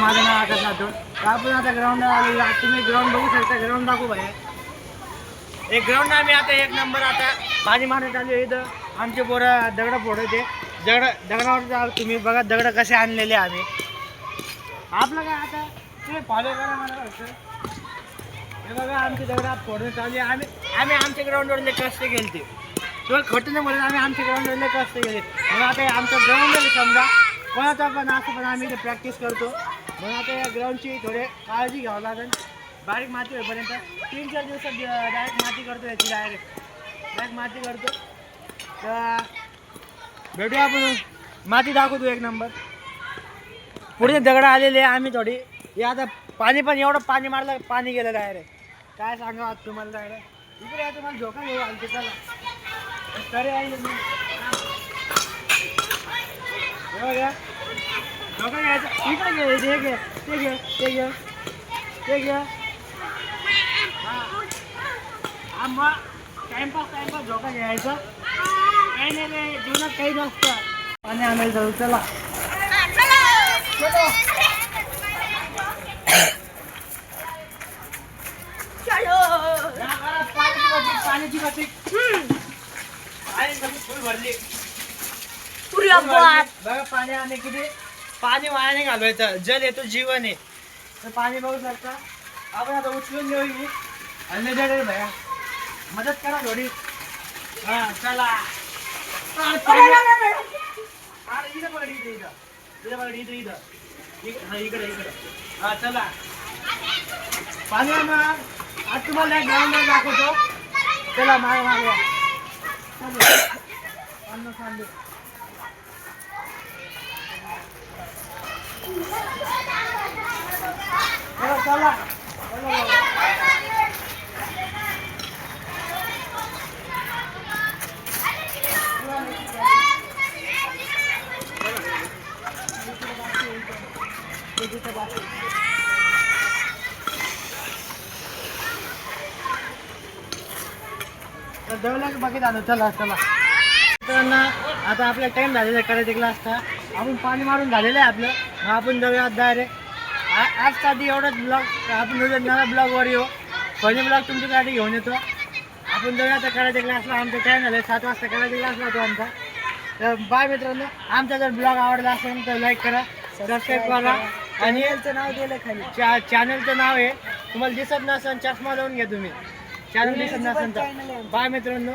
माझं नाव आकाश राठोड. तर आपण आता ग्राउंडला आलेलो. तुम्ही ग्राउंड बघू शकता. ग्राउंड दाखवू बाहेर. एक ग्राउंड आम्ही आता एक नंबर आता पाणी मारत आलो. इथं आमचे पोरं दगडं फोडते. दगडावर तुम्ही बघा दगड कसे आणलेले आम्ही. आपलं काय आता तुम्ही फॉलो करा मला वाटतं. हे बघा आमचे दगड फोडून चालू आहे. आम्ही आमच्या ग्राउंडवरले कष्ट केले. तुला खोटं नाही म्हणून आम्ही आमच्या ग्राउंडवरले कष्ट केले. मग आता आमचं ग्राउंडवर समजा कोणाचा पण असं पण आम्ही इथे प्रॅक्टिस करतो. मग आता या ग्राउंडची थोडी काळजी घ्यावं लागेल. बारीक माती होईपर्यंत 3-4 दिवसात डायरेक्ट माती करतो. याची डायरेक्ट माती करतो. तर भेटूया आपण. माती दाखवतो एक नंबर. पुढे दगड आलेले आम्ही थोडी. हे आता पाणी पण एवढं पाणी मारलं पाणी गेलं डायरेक्ट. काय सांगा तुम्हाला डायरेक्ट इकडे आहे. तुम्हाला झोका घेऊ आलते चला तरी आहे मी झोका घ्यायचं. इकडे घे ते घे ते घे ते घे ते घे. हां मग टाइमपास झोका घ्यायचा. काही नाही रे जीवनात काही नसतं. पाणी आणायला जाऊ चला. पाण्याची बकेट फुल भरली. बघा पाणी आणि किती पाणी वाया नाही घालवायचं. जल येतो जीवन आहे. तर पाणी बघू शकता. आपण आता उचलून देऊ ही आणि भया मदत करा थोडी. हा चला इथं बघा इकडे हा चला पाणी आज तुम्हाला ग्राउंडवर दाखवतो. चला मागे मागे चला देवला बाकी झालं. चला चला मित्रांनो आता आपला टाइम झालेला आहे करायचा क्लासचा. आपण पाणी मारून झालेलं आहे आपलं. मग आपण जाऊया डायरेक्ट. आजचा आधी एवढाच ब्लॉग आपण नवा ब्लॉगवर येऊ. पहिली ब्लॉग तुमची गाडी घेऊन येतो. आपण जाऊया आता करायच्या क्लासला. आमचं टाईम झालं 7 वाजता करायचा क्लास होतो आमचा. तर बाय मित्रांनो. आमचा जर ब्लॉग आवडला असेल तर लाईक करा सबस्क्राईब करा. आणि नाव दिलं खाली चॅनलचं नाव आहे. तुम्हाला दिसत नसेल चष्मा लावून घ्या तुम्ही. चॅनल दिसत नसेल तर बाय मित्रांनो.